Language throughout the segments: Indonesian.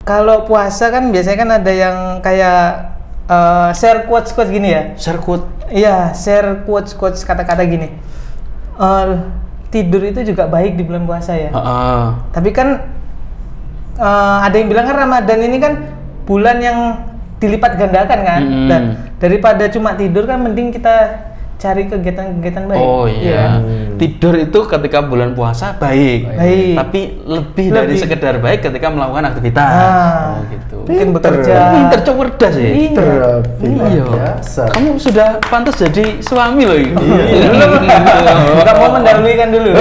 Kalau puasa kan biasanya kan ada yang kayak share quotes gini ya. Share quote. Iya, share quotes kata-kata gini. Tidur itu juga baik di bulan puasa ya. Tapi kan ada yang bilang kan Ramadan ini kan bulan yang dilipat gandakan kan. Dan daripada cuma tidur kan mending kita cari kegiatan-kegiatan baik. Oh iya. Tidur itu ketika bulan puasa baik. Tapi lebih dari sekedar baik ketika melakukan aktivitas. Oh gitu. Mungkin bekerja. Pinter cerdas ya. Iya. Kamu sudah pantas jadi suami loh. Enggak mau mendahului kan dulu.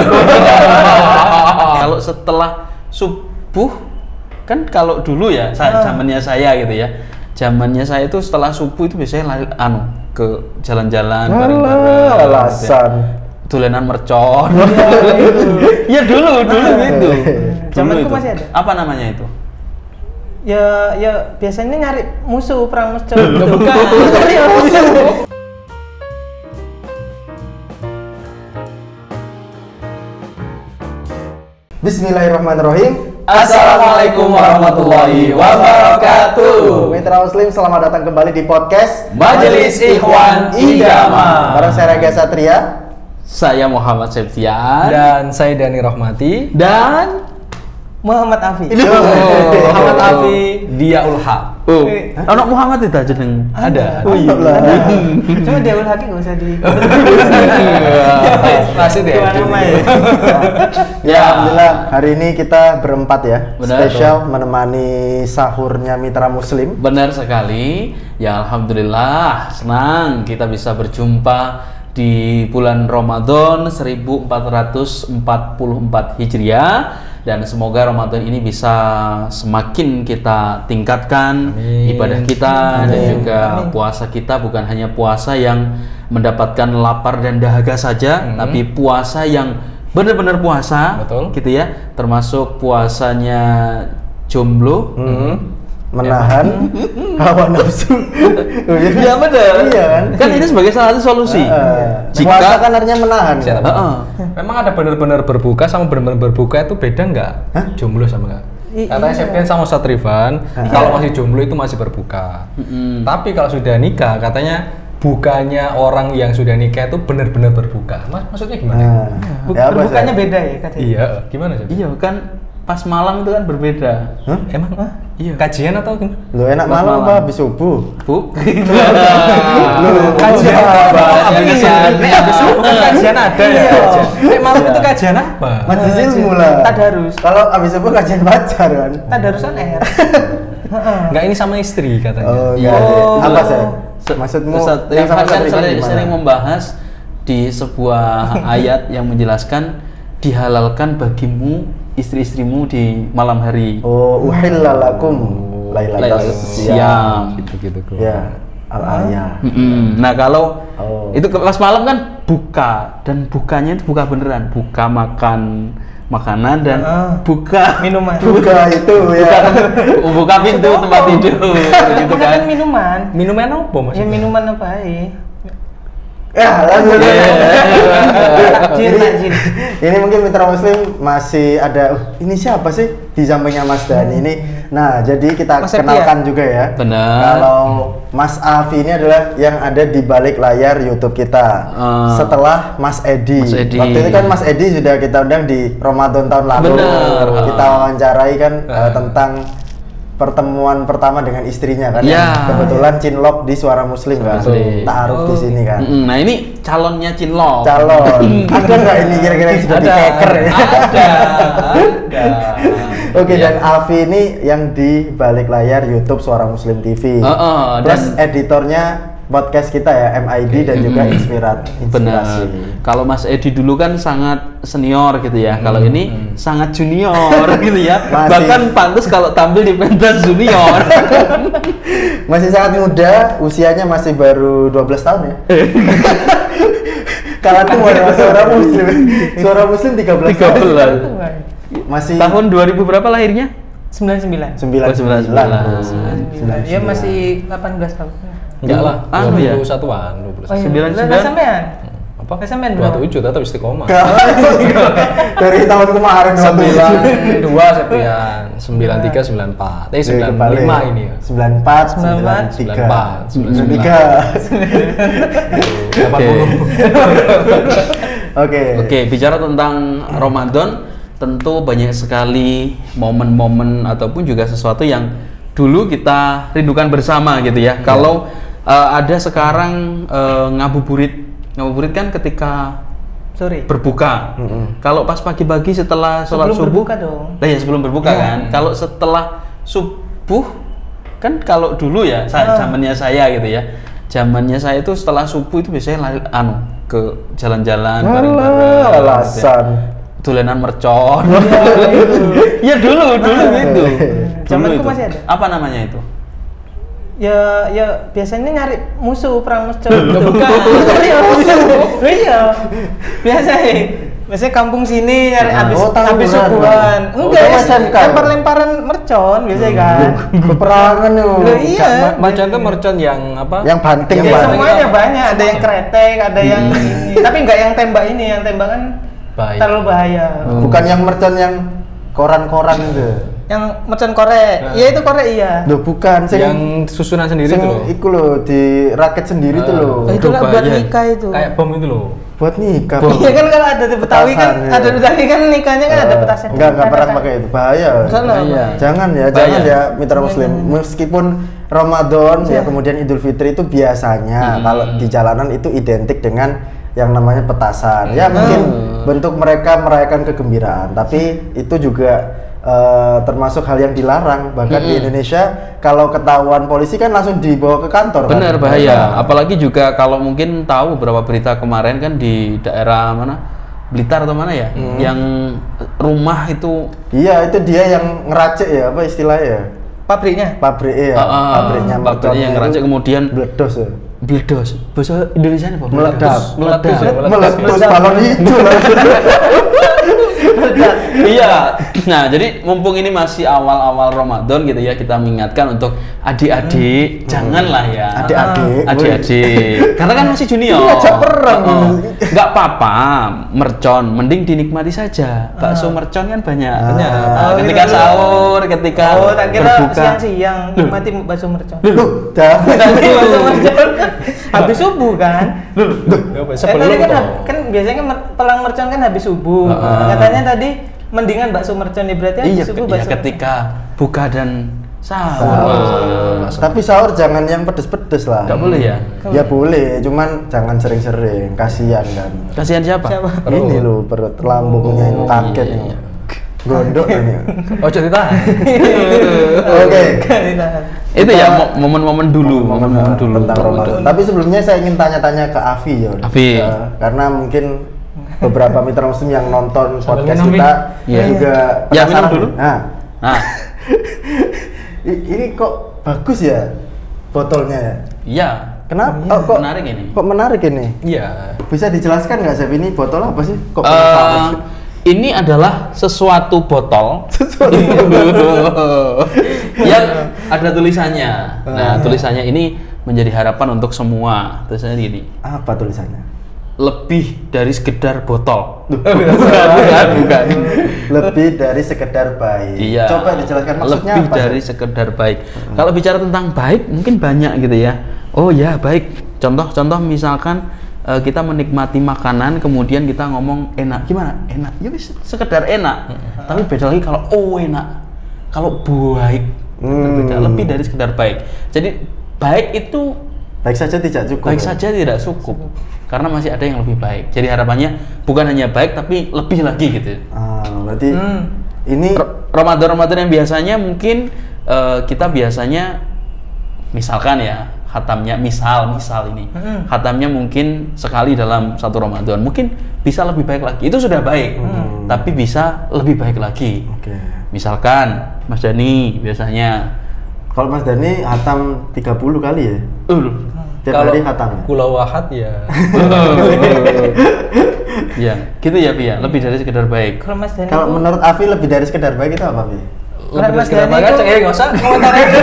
Kalau setelah subuh kan kalau dulu ya zamannya saya gitu ya. Zamannya saya itu setelah subuh itu biasanya lari ke jalan-jalan bareng-bareng. Alasan dolanan mercon. Ya dulu itu. Zamanku masih ada. Apa namanya itu? Ya biasanya nyari musuh perang mercon. Bukan. Bismillahirrahmanirrahim. Assalamualaikum warahmatullahi wabarakatuh. Mitra Muslim, selamat datang kembali di podcast Majelis Ikhwan Idama. Bareng saya Rega Satria, saya Muhammad Septian, dan saya Dani Rahmati, dan Muhammad Afi. Muhammad Afi Diaul Haq. Anak Muhammad itu aja jeneng. Ada. Oh iya. Cuma Diaul Haq nggak usah di. Masih deh. Ya, alhamdulillah hari ini kita berempat ya. Benar, spesial menemani sahurnya Mitra Muslim. Benar sekali. Ya alhamdulillah senang kita bisa berjumpa di bulan Ramadan 1444 Hijriah. Dan semoga Ramadan ini bisa semakin kita tingkatkan ibadah kita dan juga puasa kita, bukan hanya puasa yang mendapatkan lapar dan dahaga saja, tapi puasa yang benar-benar puasa. Betul. Gitu ya, termasuk puasanya jomblo, menahan hawa nafsu. Iya benar. Iya kan? Kan ini sebagai salah satu solusi. Puasa kan artinya menahan. Memang ada benar-benar berbuka sama benar-benar berbuka itu beda nggak? Jomblo sama nggak? Katanya Septian sama Ustadz Rifan, kalau masih jomblo itu masih berbuka. Tapi kalau sudah nikah, katanya bukannya orang yang sudah nikah itu benar-benar berbuka. Maksudnya gimana? Berbukanya beda ya katanya. Iya, gimana sih? Iya kan pas malam itu kan berbeda. Emang? Iya. Kajian atau gimana? Lo enak Pas malam malam. apa habis subuh? Bu. Kajian apa? Habis subuh kan kajian ada ya. Malam itu kajian apa? Majelis ilmu lah. Tadarus. Kalau habis subuh kajian pacar kan. Tadarusan air. Enggak, ini sama istri katanya. Oh, Iya. apa sih? Maksudmu Ustadz yang sama Rifan Ustadz Rifan gimana? sering membahas di sebuah ayat yang menjelaskan dihalalkan bagimu istri-istrimu di malam hari. Oh, uhilla lakum lailatal siyam. Gitu. Ya, al-ayah. Nah kalau Oh. itu pas malam kan buka, dan bukanya itu buka beneran, buka makan makanan dan buka Minuman. Buka itu ya. buka pintu tempat tidur gitu Bukan kan. minuman. Minuman apa Ya maksudnya? minuman apa ya? Ya, lanjut. Takjil. Ini mungkin Mitra Muslim masih ada ini siapa sih di sampingnya Mas Dani ini. Nah, jadi kita Mas kenalkan juga ya. Benar. Kalau Mas Afi ini adalah yang ada di balik layar YouTube kita. Setelah Mas Edi. Mas Edi. Waktu itu kan Mas Edi sudah kita undang di Ramadan tahun lalu. Benar. Kita wawancarai kan tentang pertemuan pertama dengan istrinya kan. Ya. Kebetulan Cinlok di Suara Muslim kan. Muslim. Ta'aruf di sini kan. Nah ini calonnya Cinlok. Calon. Ada nggak ini kira-kira yang sudah dikeker ya? Ada. Oke, dan Alfi ini yang di balik layar YouTube Suara Muslim TV. Plus editornya podcast kita ya, MID dan juga Inspirasi. Benar. Kalau Mas Edi dulu kan sangat senior gitu ya. Kalau ini sangat junior gitu ya. Masih. Bahkan pantas kalau tampil di pentas junior. Masih sangat muda, usianya masih baru 12 tahun ya. Kalau tua ya, Suara Muslim. Suara Muslim 13 tahun. 13. Masih Tahun 2000 berapa lahirnya? 99. 99. 99. Ya masih 18 tahun. Enggak lah, Anu ya? 21-an, 21. Oh, iya. 99. Lah, sampean. apa? Sampean 27 tetap istiqomah. Dari tahun kemarin 92 Septian, 93 94. 95 ini ya. 94 93 Oke, bicara tentang Ramadan, tentu banyak sekali momen-momen ataupun juga sesuatu yang dulu kita rindukan bersama gitu ya. Kalau ada sekarang ngabuburit kan ketika sore berbuka. Kalau pas pagi-pagi setelah sholat subuh, berbuka dong. Lah ya sebelum berbuka kan. Kalau setelah subuh kan, kalau dulu ya zamannya saya gitu ya. Zamannya saya itu setelah subuh itu biasanya lari ke jalan-jalan bareng-bareng. Alasan Dolenan mercon. Ya dulu gitu. Zamanku masih ada. Apa namanya itu? Ya biasanya nyari musuh perang mercon. Bukan. Iya. Biasanya kampung sini nyari habis subuhan. Enggak ya, lempar-lemparan mercon biasanya kan. Peperangan loh. Iya. Mercon itu mercon yang apa? Yang banting ya. Semuanya banyak, ada yang kretek, ada yang ini. Tapi enggak yang tembak ini, yang tembak kan terlalu bahaya. Bukan yang mercon yang koran-koran itu. Yang mercon korek. Iya itu korek iya. Loh bukan, yang susunan sendiri itu loh. Iku loh, dirakit sendiri tuh loh. Itu lah buat nikah itu. Kayak bom itu loh. Buat nikah. Iya kan kalau ada di Betawi kan, ada di Betawi kan nikahnya kan ada petasan. Enggak pernah pakai itu. Bahaya. Jangan ya mitra muslim. Meskipun Ramadan ya kemudian Idul Fitri itu biasanya kalau di jalanan itu identik dengan yang namanya petasan. Ya mungkin bentuk mereka merayakan kegembiraan, tapi itu juga termasuk hal yang dilarang. Bahkan di Indonesia kalau ketahuan polisi kan langsung dibawa ke kantor. Benar, bahaya. Apalagi juga kalau mungkin tahu beberapa berita kemarin kan di daerah mana, Blitar atau mana ya, yang rumah itu. Iya, itu dia yang ngeracik ya, apa istilahnya? Pabriknya pabriknya yang ngeracik kemudian meledos ya. Meledos. Bahasa Indonesia apa? Meledos Meledos balon hijau. Iya. Nah, jadi mumpung ini masih awal-awal Ramadan gitu ya, kita mengingatkan untuk adik-adik, janganlah ya. Adik-adik. Karena kan masih junior. Ngajak perang. Enggak apa-apa, mercon mending dinikmati saja. Bakso mercon kan banyak. Ketika sahur, ketika tak kira siang-siang nikmati bakso mercon. Bakso mercon. Habis subuh kan? Sebelum kan biasanya pelang mercon kan habis subuh. Katanya tadi mendingan bakso mercon ya, berarti habis subuh bakso. Ketika buka dan sahur. Tapi sahur jangan yang pedes-pedes lah. Enggak boleh ya? Ya boleh, cuman jangan sering-sering. Kasihan kan. Kasihan siapa? Ini loh, perut lambungnya ini kaget ini. Gondok ini. Oh cerita. Oke. Itu ya momen-momen dulu, momen-momen dulu tentang Ramadan. Tapi sebelumnya saya ingin tanya-tanya ke Afi ya. Karena mungkin beberapa mitra muslim yang nonton podcast kita juga penasaran dulu. Nah. Ini kok bagus ya botolnya ya? Iya. Kenapa? Kok menarik ini? Kok menarik ini? Iya. Bisa dijelaskan nggak, Chef, ini botol apa sih? Kok ini adalah sesuatu botol yang ada tulisannya. Nah, tulisannya ini menjadi harapan untuk semua. Tulisannya gini. Apa tulisannya? Lebih dari sekedar botol. Bukan. Lebih dari sekedar baik. Iya. Coba dijelaskan maksudnya lebih apa? Lebih dari sekedar baik. Kalau bicara tentang baik mungkin banyak gitu ya. Oh ya, baik. Contoh misalkan kita menikmati makanan kemudian kita ngomong enak. Gimana? Enak. Ya sekedar enak. Tapi beda lagi kalau enak. Kalau baik. Berbeda. Lebih dari sekedar baik. Jadi baik itu baik saja tidak cukup. Baik saja tidak cukup. Karena masih ada yang lebih baik. Jadi harapannya bukan hanya baik tapi lebih lagi gitu. Berarti ini Ramadan yang biasanya mungkin kita biasanya misalkan ya khatamnya misal ini khatamnya mungkin sekali dalam satu Ramadan, mungkin bisa lebih baik lagi. Itu sudah baik. Tapi bisa lebih baik lagi. Misalkan Mas Dani biasanya, kalau Mas Dani khatam 30 kali ya? Tiap hari khatam. Kulau Wahad ya. Ya, gitu ya, Pi ya. Lebih dari sekedar baik. Kalau menurut Afi lebih dari sekedar baik itu apa, Pi? lebih dari sekedar baik aja, nggak usah komentar aja.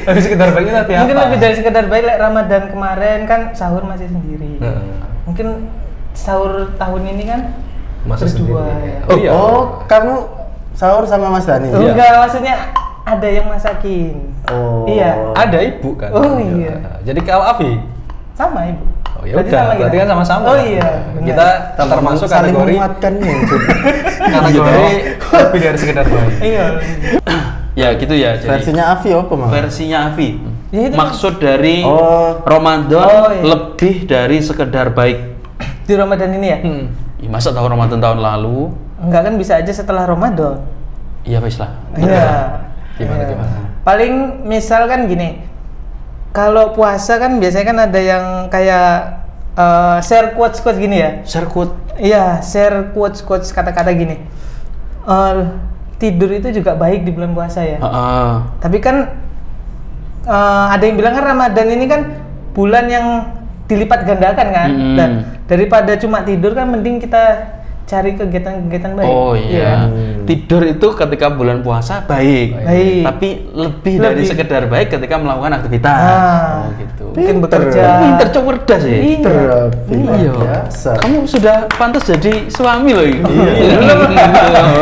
Lebih sekedar baiknya tapi apa? Mungkin lebih dari sekedar baik, Ramadan kemarin kan sahur masih sendiri. Mungkin sahur tahun ini kan masih berdua. Sendiri. Oh, kamu sahur sama Mas Dani? Enggak, maksudnya ada yang masakin. Oh. Iya. Ada ibu kan? Oh iya. Jadi kalau Afi? Sama ibu. Oh ya udah, berarti kan sama-sama. Oh iya. Kita termasuk kategori kategori lebih dari sekedar baik. Iya. Ya gitu ya. Jadi versinya Afi apa Mas? Versinya Afi. Ya, maksud dari Ramadan lebih dari sekedar baik. Di Ramadan ini ya? Ya, masa tahu Ramadan tahun lalu? Enggak kan, bisa aja setelah Ramadan. Iya, wis lah. Iya. Gimana? Paling misal kan gini. Kalau puasa kan biasanya kan ada yang kayak share quotes gini ya. Share quote. Iya, share quotes kata-kata gini. Tidur itu juga baik di bulan puasa ya. Tapi kan ada yang bilang kan Ramadan ini kan bulan yang dilipat gandakan kan. Dan daripada cuma tidur kan mending kita cari kegiatan-kegiatan baik. Oh iya. Tidur itu ketika bulan puasa baik. Tapi lebih dari sekedar baik ketika melakukan aktivitas. Oh gitu. Mungkin bekerja. Pinter, cerdas ya. Iya. Kamu sudah pantas jadi suami loh. Iya.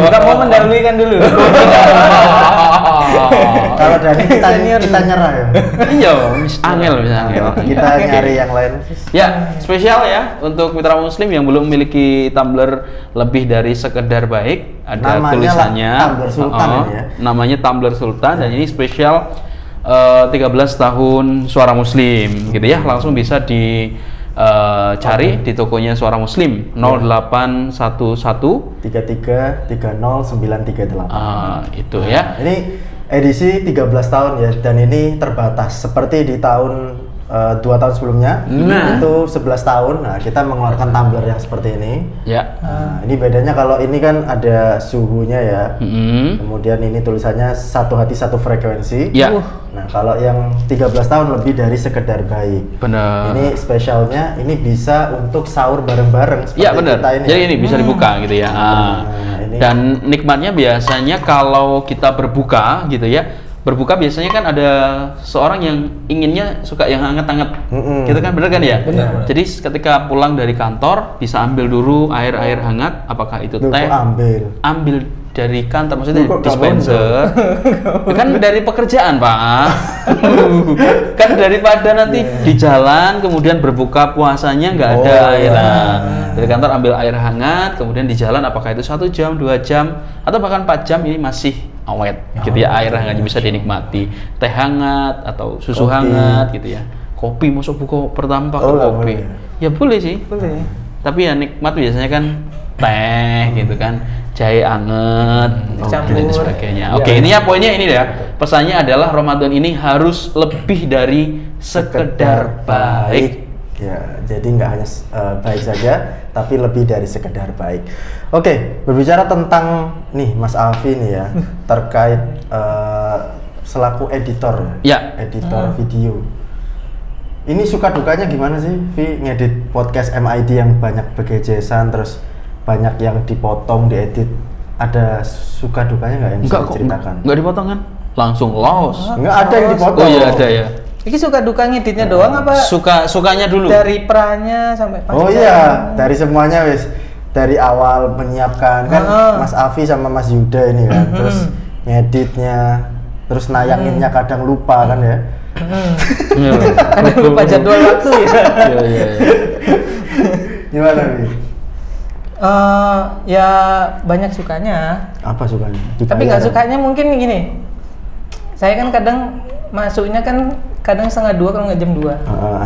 Enggak mau mendahului kan dulu. Kalau dari kita nyerah ya. Iya, angel. Kita nyari yang lain. Ya, spesial ya untuk mitra muslim yang belum memiliki tumbler lebih dari sekedar baik. Ada namanya tulisannya Tumbler Sultan ya. Namanya Tumbler Sultan dan ini spesial 13 tahun Suara Muslim gitu ya. Langsung bisa dicari di tokonya Suara Muslim 0811 3330 938. Itu Itu ya. Ini edisi 13 tahun ya, dan ini terbatas seperti di tahun 2 tahun sebelumnya. Itu 11 tahun. Nah, kita mengeluarkan tumbler yang seperti ini. Ya. Ini bedanya kalau ini kan ada suhunya ya. Kemudian ini tulisannya satu hati satu frekuensi. Ya. Nah, kalau yang 13 tahun lebih dari sekedar baik. Benar. Ini spesialnya, ini bisa untuk sahur bareng-bareng seperti ya, benar. kita ini. Jadi ini bisa dibuka gitu ya. Ini. Dan nikmatnya biasanya kalau kita berbuka gitu ya. Berbuka biasanya kan ada seorang yang inginnya suka yang hangat-hangat. Gitu kan, benar kan ya? Benar. Jadi ketika pulang dari kantor bisa ambil dulu air hangat, apakah itu teh? Ambil dari kantor, maksudnya dari dispenser. Kan dari pekerjaan, Pak. Kan daripada nanti di jalan kemudian berbuka puasanya nggak ada air. Dari kantor ambil air hangat, kemudian di jalan apakah itu 1 jam, 2 jam, atau bahkan 4 jam ini masih awet gitu ya, air hangat bisa dinikmati, teh hangat atau susu hangat gitu ya, kopi, masuk buka pertama pakai kopi ya boleh sih, boleh, tapi ya nikmat biasanya kan teh gitu kan, jahe anget dan sebagainya. Oke, ini ya poinnya ini ya, pesannya adalah Ramadan ini harus lebih dari sekedar baik. Ya, jadi nggak hanya baik saja, tapi lebih dari sekedar baik. Oke, berbicara tentang nih Mas Alfi nih ya, terkait selaku editor, editor video. Ini suka dukanya gimana sih, Vi, ngedit podcast MID yang banyak begejesan, terus banyak yang dipotong, diedit. Ada suka dukanya nggak yang bisa diceritakan? Nggak dipotong kan? Langsung loss. Nggak ada yang dipotong. Oh iya, ada ya. Ini suka duka ngeditnya doang apa? Sukanya dulu. Dari perannya sampai pasca. Oh iya, dari semuanya wis. Dari awal menyiapkan kan Mas Afi sama Mas Yuda ini kan, terus ngeditnya, terus nayanginnya kadang lupa kan ya. Kadang lupa jadwal waktu ya. Iya. Gimana nih? Ya banyak sukanya. Apa sukanya? Tapi nggak sukanya mungkin gini. Saya kan kadang masuknya kan kadang 1:30 kalau nggak jam 2.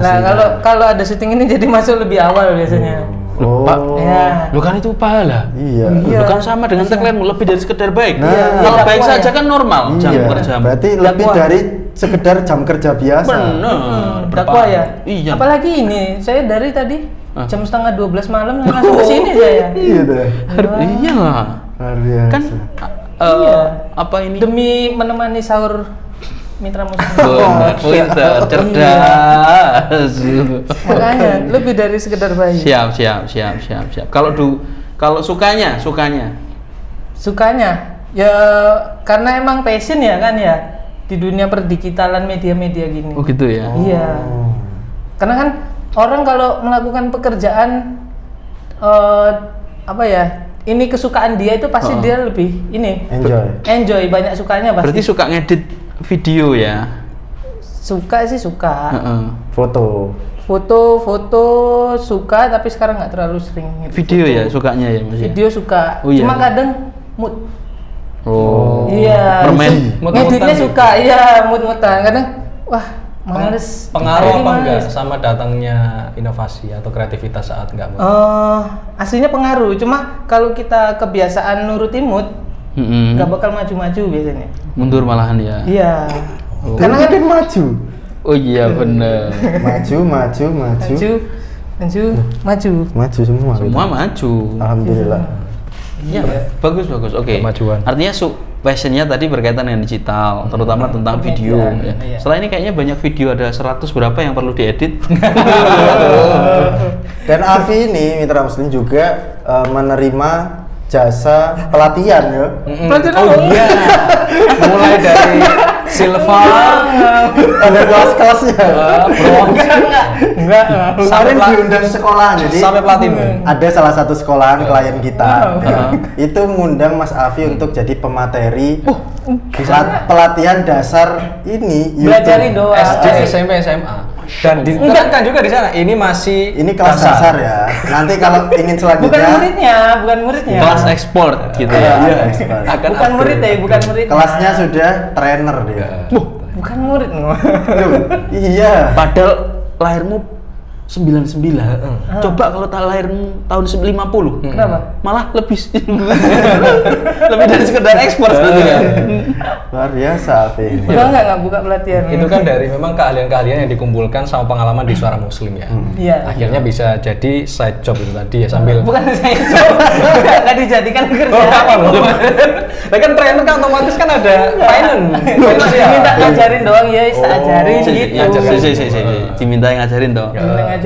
Nah kalau ada syuting ini jadi masuk lebih awal biasanya. Pak, lu kan itu pahala. Iya. Lu kan sama dengan tagline lebih dari sekedar baik. Nah, kalau baik saja kan normal jam kerja. Berarti lebih dari sekedar jam kerja biasa. Benar. Dakwah ya. Iya. Apalagi ini, saya dari tadi jam 11:30 malam langsung ke sini saya. Iya deh. Iya lah. Kan apa ini? Demi menemani sahur mitra muslim. Pinter, cerdas. Makanya lebih dari sekedar baik. Siap. Kalau sukanya Sukanya ya karena emang passion ya kan ya di dunia perdigitalan media-media gini. Oh gitu ya. Iya. Karena kan orang kalau melakukan pekerjaan apa ya? Ini kesukaan dia itu pasti dia lebih ini enjoy banyak sukanya pasti. Berarti suka ngedit video ya? Suka sih suka. Foto suka tapi sekarang nggak terlalu sering. Video ya sukanya ya Mas? Video suka. Oh, iya. Cuma kadang mood. Oh. Iya. Permen. Ngeditnya suka. Iya mood-moodan. Kadang wah males. Pengaruh apa enggak sama datangnya inovasi atau kreativitas saat enggak mood? Aslinya pengaruh. Cuma kalau kita kebiasaan nurutin mood, nggak bakal maju-maju biasanya. Mundur malahan ya. Iya. Karena kan maju. Oh iya bener. Maju semua. Semua maju. Alhamdulillah. Iya, bagus. Oke. Kemajuan. Artinya passionnya tadi berkaitan dengan digital, terutama tentang video. Ya. Iya. Setelah ini kayaknya banyak video, ada 100 berapa yang perlu diedit. Dan Afi ini Mitra Muslim juga menerima jasa pelatihan ya. Pelatihan iya. Mulai dari silver, ada kelas-kelasnya. Enggak. Kemarin diundang sekolah jadi sampai platinum. Ada salah satu sekolahan klien kita. Itu ngundang Mas Afi untuk jadi pemateri pelatihan dasar ini Belajarin doang. SD, SMP, SMA. Dan diterangkan juga di sana. Ini kelas dasar ya. Nanti kalau ingin selanjutnya bukan muridnya. Kelas ekspor gitu ya. Bukan murid ya, bukan murid. Kelasnya sudah trainer dia. Bukan murid Iya. Padahal lahirmu 99. Coba kalau lahirmu tahun 50. Kenapa? Malah lebih lebih dari sekedar ekspor seperti ya. Luar biasa Afi. Enggak buka pelatihan. Itu kan dari memang keahlian-keahlian yang dikumpulkan sama pengalaman di Suara Muslim ya. Iya. Akhirnya bisa jadi side job itu tadi ya sambil. Bukan side job. Enggak dijadikan kerja. Apa loh? Nah kan trainer kan otomatis kan ada finance. Minta ngajarin doang ya, ajarin gitu. Diminta ngajarin dong. Ngajarin.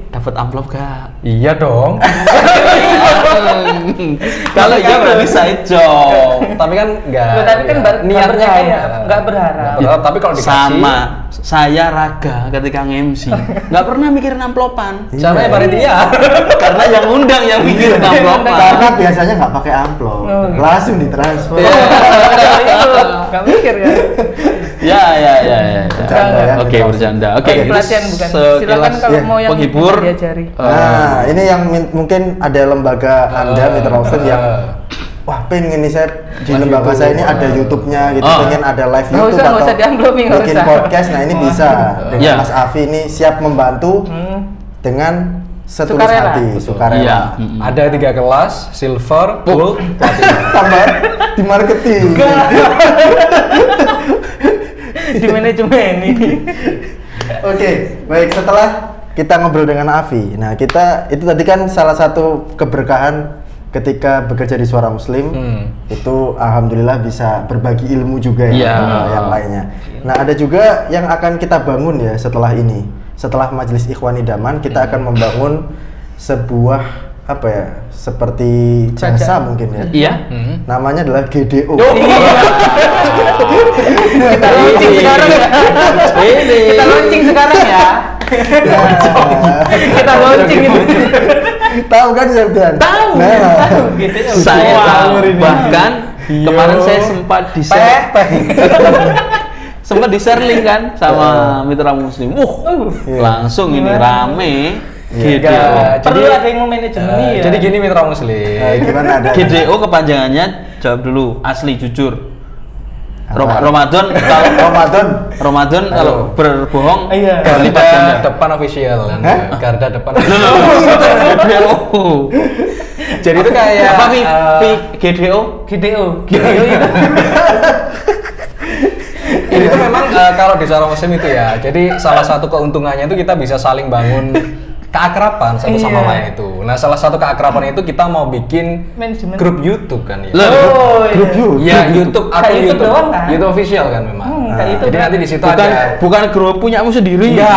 Dapat amplop gak? Iya dong. Kalau iya berarti side job. Tapi kan enggak. Tapi kan niatnya kayak enggak berharap. Tapi kalau dikasih sama saya Raga ketika nge-MC nggak pernah mikirin amplopan. Caranya panitia. Karena yang undang yang mikirin amplopan. Karena biasanya nggak pakai amplop, langsung ditransfer. Nggak mikir ya. Ya. Bercanda ya. Oke, bercanda. Oke, pelatihan bukan. Silakan kalau mau yang penghibur diajari. Nah, ini yang mungkin ada lembaga Anda Mitra Muslim yang wah pengen nih saya di lembaga saya ini ada YouTube-nya gitu, pengen ada live YouTube atau bikin podcast. Nah, ini bisa dengan Mas Afi ini siap membantu dengan setulus hati, sukarela. Ada 3 kelas, silver, gold, platinum. Tambah di marketing. Di manajemen ini. Oke, baik, setelah kita ngobrol dengan Afi. Nah, kita itu tadi kan salah satu keberkahan ketika bekerja di Suara Muslim. Itu alhamdulillah bisa berbagi ilmu juga ya yang lainnya. Nah, ada juga yang akan kita bangun ya setelah ini. Setelah Majelis Ikhwan Idaman, kita akan membangun sebuah apa ya, seperti jasa mungkin ya. Iya. Namanya adalah GDO. Kita launching sekarang ya. Kita launching sekarang ya. Kita launching itu. Tahu kan Septian? Tahu. Saya tahu. Bahkan kemarin saya sempat di-share. Sempat di-share link kan sama Mitra Muslim. Langsung ini rame. Perlu ada yang memanajemen ya. Jadi gini Mitra Muslim. Gimana ada? GDO kepanjangannya, jawab dulu, asli jujur. Ramadan kalau berbohong lipat ganda depan official kan. Garda depan. Jadi itu kayak apa GDO itu. Ini tuh memang kalau di Suara Muslim itu ya. Jadi salah satu keuntungannya itu kita bisa saling bangun keakraban satu sama lain itu. Nah, salah satu keakraban itu kita mau bikin grup YouTube kan ya. Grup YouTube. Ya, YouTube atau YouTube doang, kan? YouTube official kan memang. Jadi nanti di situ bukan grup punyamu sendiri. Iya.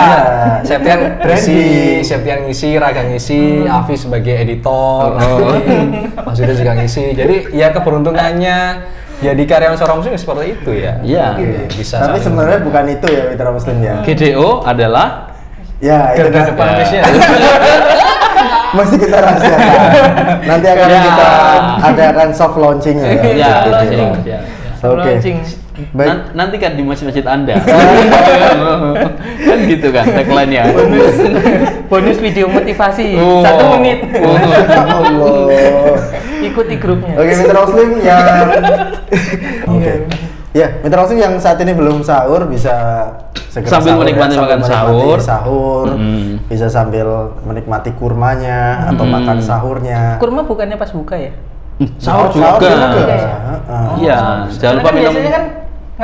Septian ngisi, Raga ngisi, Afi sebagai editor. Mas Yuda juga ngisi. Jadi ya keberuntungannya jadi karyawan Suara Muslim seperti itu ya. Iya. Bisa. Tapi sebenarnya bukan itu ya Mitra Muslim ya. GDO adalah ya itu kan depan bisnya. Masih kita rahasiakan. Nanti akan kita adakan soft launching ya. Iya, Oke. Baik. Nanti kan di masjid-masjid Anda. Kan gitu kan tagline-nya. Bonus video motivasi 1 menit. Allah. Ikuti grupnya. Oke, Mitra Muslim yang Ya, Mitra Muslim yang saat ini belum sahur bisa segera sambil sahur, menikmati makan sahur. Bisa sambil menikmati kurmanya atau makan sahurnya. Kurma bukannya pas buka ya? Sahur juga. Iya, jangan lupa minum. Biasanya kan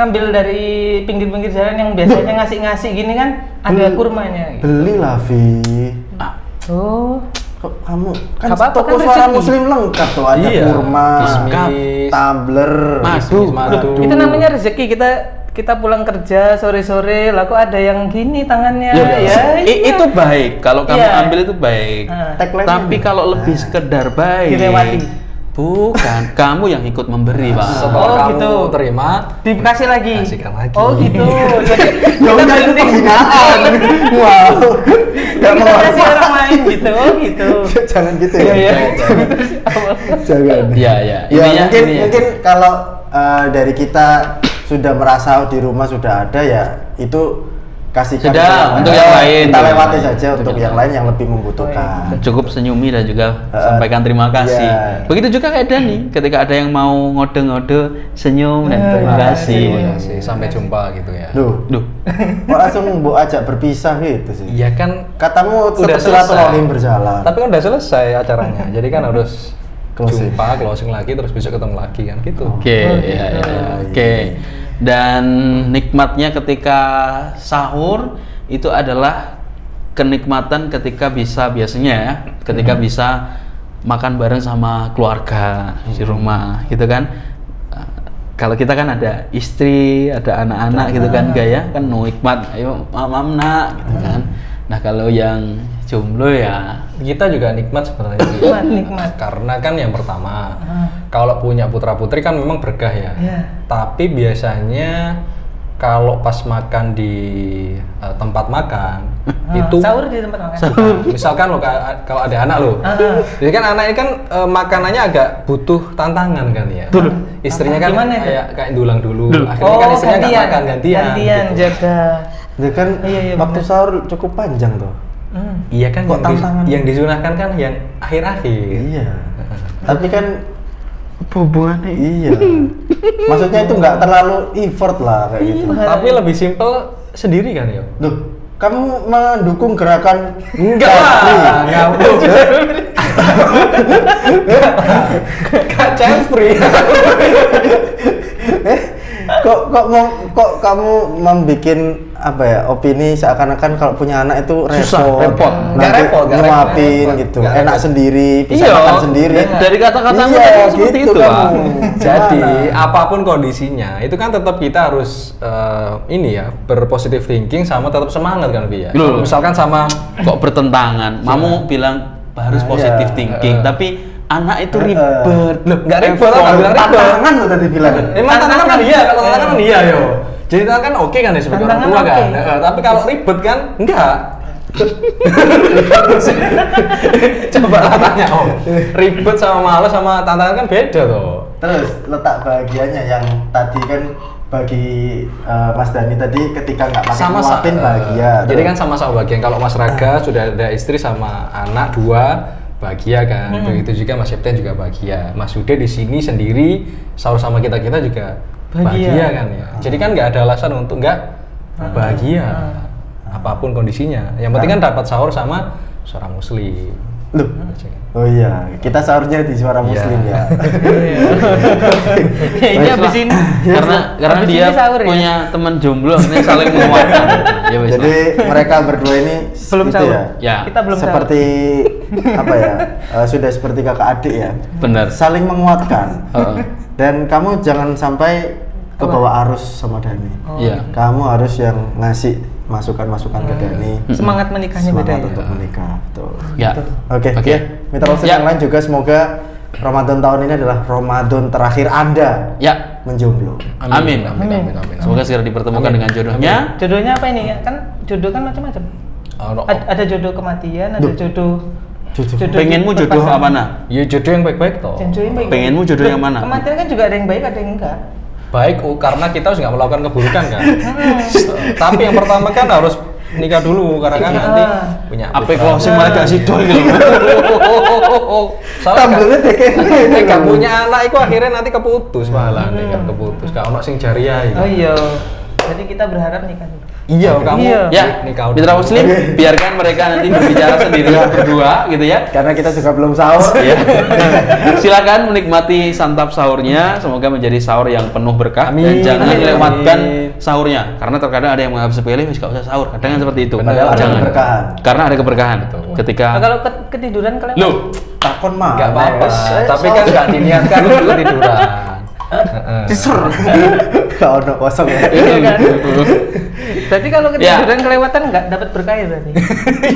ngambil dari pinggir-pinggir jalan yang biasanya ngasih-ngasih gini kan ada kurmanya. Belilah, Vi. Oh. Kok kamu kan apa-apa, toko kan Suara rezeki. Muslim lengkap tuh, ada kurma, tumbler, Itu namanya rezeki. Kita pulang kerja sore-sore, lah kok ada yang gini tangannya. Itu baik kalau kamu ambil itu baik. Tapi kalau lebih sekedar baik, dilewati. Bukan, kamu yang ikut memberi, Pak. Setelah kamu terima, dikasih lagi. Kasihkan lagi. Oh gitu. Jadi kita penghinaan. Wow. Gak mau kasih orang lain gitu. Oh gitu. Jangan gitu ya. Jangan. Iya. Ya mungkin kalau dari kita sudah merasa di rumah sudah ada ya itu kasihkan untuk yang lain. Kita lewati saja untuk yang lain yang lebih membutuhkan. Cukup senyumi dan juga sampaikan terima kasih. Begitu juga kayak Dani, ketika ada yang mau ngode-ngode, senyum dan terima kasih. Sampai jumpa gitu ya. Duh. Kok langsung mau ajak berpisah gitu sih? Iya kan, katamu udah silaturahim berjalan. Tapi kan udah selesai acaranya, jadi kan harus closing lagi, terus besok ketemu lagi kan gitu. Oke. Dan nikmatnya ketika sahur itu adalah kenikmatan ketika bisa makan bareng sama keluarga di rumah gitu kan. Kalau kita kan ada istri, ada anak-anak gitu kan, gaya kan nikmat, ayo mam nak gitu kan. Nah kalau yang jomblo ya kita juga nikmat sebenarnya. Nikmat. Karena kan yang pertama kalau punya putra putri kan memang berkah ya. Tapi biasanya kalau pas makan di tempat makan itu sahur di tempat makan. Misalkan lo kalau ada anak lo, jadi kan anak ini kan makanannya agak butuh tantangan kan ya. Istrinya kan kayak dulang dulu. Akhirnya kan istrinya nggak makan gantian gitu. Jaga. Ya kan waktu sahur cukup panjang tuh. Iya kan yang disunahkan kan yang akhir-akhir. Iya. Tapi kan hubungannya maksudnya itu nggak terlalu effort lah kayak gitu. Tapi lebih simple sendiri kan ya. Duh, kamu mendukung gerakan enggak child free. Kok kamu membikin apa ya opini seakan-akan kalau punya anak itu repot. Nyuapin gitu, enak sendiri, bisa makan sendiri. Dari kata-katamu seperti itu, Pak. Jadi apapun kondisinya, itu kan tetap kita harus berpositive thinking sama tetap semangat kan, Bi ya. Misalkan sama kok bertentangan, Mamu bilang harus positive thinking, tapi anak itu ribet. Loh, enggak ribet, enggak bilang ribet. Tantangan lo tadi bilang. Emang tantangan kan iya, kalau tantangan kan iya yo. Jadi tantangan kan oke kan ya sebagai orang tua kan. Tapi kalau ribet kan enggak. Coba tanya Om. Ribet sama malas sama tantangan kan beda tuh. Terus letak bahagianya yang tadi kan bagi Mas Dani tadi ketika nggak pakai nguapin bahagia. Jadi kan sama-sama bahagia. Kalau Mas Raga sudah ada istri sama anak 2 bahagia kan, begitu juga Mas Septian juga bahagia. Mas Yuda di sini sendiri sahur sama kita juga bahagia kan ya. Jadi kan nggak ada alasan untuk nggak bahagia apapun kondisinya. Yang penting kan dapat sahur sama Suara Muslim. Loh. Oh iya, kita sahurnya di Suara Muslim ya. Ini habis ini karena dia punya teman jomblo ini saling menguatkan. Jadi mereka berdua ini belum sahur. ya. Kita belum seperti apa ya? Sudah seperti kakak adik ya. Benar. Saling menguatkan. Dan kamu jangan sampai ke bawah arus sama Dani. Iya. Kamu harus yang ngasih masukan-masukan ke Dani. Semangat menikahnya beda Semangat ya. untuk menikah. Betul. Ya. Oke. Mitra Muslim yang lain juga semoga Ramadan tahun ini adalah Ramadan terakhir Anda menjomblo. Amin. Semoga segera dipertemukan dengan jodohnya. Jodohnya apa ini ya? Kan jodoh kan macam-macam. Ada jodoh kematian, ada jodoh. Pengenmu jodoh apa mana? Ya jodoh yang baik-baik toh. Pengenmu jodoh yang mana? Kematian kan juga ada yang baik, ada yang enggak. Baik, karena kita harus nggak melakukan keburukan kan. Tapi yang pertama kan harus nikah dulu karena kan nanti punya apa closing malah gak sido gitu. Soalnya gak punya anak itu akhirnya nanti keputus malah nih kan keputus. Gak ono sing jariah. Oh iya. Jadi kita berharap nikah dulu. Iya, kamu nikah. Mitra Muslim, biarkan mereka nanti berbicara sendiri berdua gitu ya. Karena kita juga belum sahur. Silakan menikmati santap sahurnya. Semoga menjadi sahur yang penuh berkah dan jangan lewatkan sahurnya. Karena terkadang ada yang menganggap sepele, nggak usah sahur. Kadang kan seperti itu. Padahal ada keberkahan. Karena ada keberkahan. Ketika kalau ketiduran kalian. Loh, takon mah. Nggak apa-apa. Tapi kan nggak diniatkan untuk ketiduran. Diser. Kalau udah kosong ya. Iya kan. Berarti kalau ketiduran kelewatan nggak dapat berkah berarti.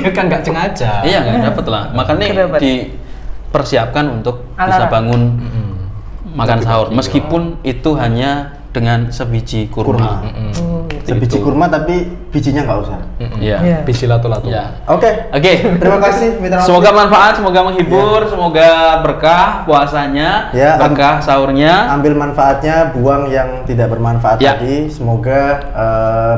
Iya kan nggak sengaja. Iya nggak dapat lah. Makanya dipersiapkan untuk bisa bangun makan sahur. Meskipun itu hanya dengan sebiji kurma. Sebiji kurma tapi bijinya nggak usah. Iya. Biji lato-lato. Oke. Terima kasih Mitra. Semoga manfaat, semoga menghibur, semoga berkah puasanya, berkah sahurnya. Ambil manfaatnya, buang yang tidak bermanfaat tadi. Semoga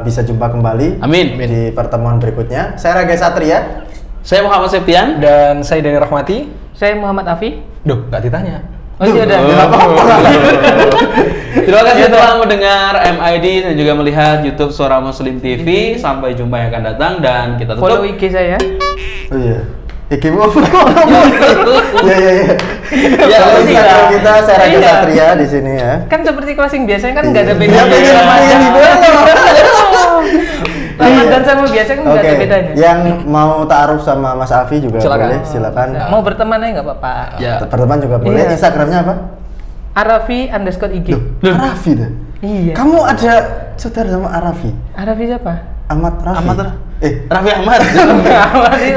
bisa jumpa kembali. Amin. Di pertemuan berikutnya. Saya Raga Satria. Saya Muhammad Septian. Dan saya Dani Rahmati. Saya Muhammad Afi. Duh, nggak ditanya. Oh iya udah. Terima kasih telah mendengar MID dan juga melihat YouTube Suara Muslim TV. Sampai jumpa yang akan datang dan kita tutup. Follow IG saya. Oh iya. IG-mu apa? Iya. Ya, Instagram kita saya Raga Satria di sini ya. Kan seperti closing biasanya kan nggak ada bedanya. Ramadan sama biasa kan nggak ada bedanya. Yang mau ta'aruf sama Mas Afi juga boleh, silakan. Mau berteman aja nggak apa-apa. Berteman juga boleh. Instagramnya apa? Arafi_IG. Arafi dah. Iya. Kamu ada saudara sama Arafi? Arafi siapa? Ahmad Rafi. Raffi Ahmad.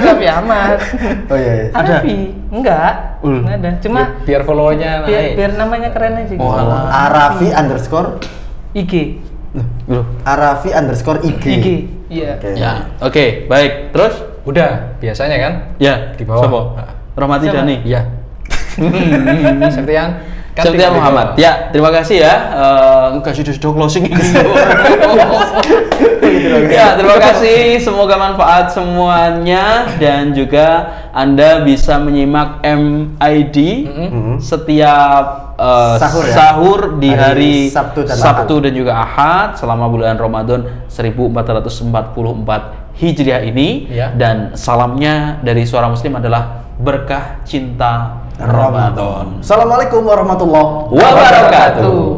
Raffi Ahmad. Oh iya. Arafi? Enggak. Enggak ada. Cuma biar follow-nya naik. Biar namanya keren aja gitu. Arafi_IG. Arafi_IG. Iya. Oke, baik. Terus? Udah, biasanya kan? Ya. Di bawah. Sopo? Rahmati Dani. Iya. Septian. Septian Muhammad. Ya, terima kasih ya. Kasih sudah closing ini. Ya, terima kasih. Semoga manfaat semuanya dan juga Anda bisa menyimak MID setiap sahur di hari Sabtu dan juga Ahad selama bulan Ramadan 1444 Hijriah ini. Dan salamnya dari Suara Muslim adalah berkah cinta Ramadan. Assalamualaikum warahmatullahi wabarakatuh.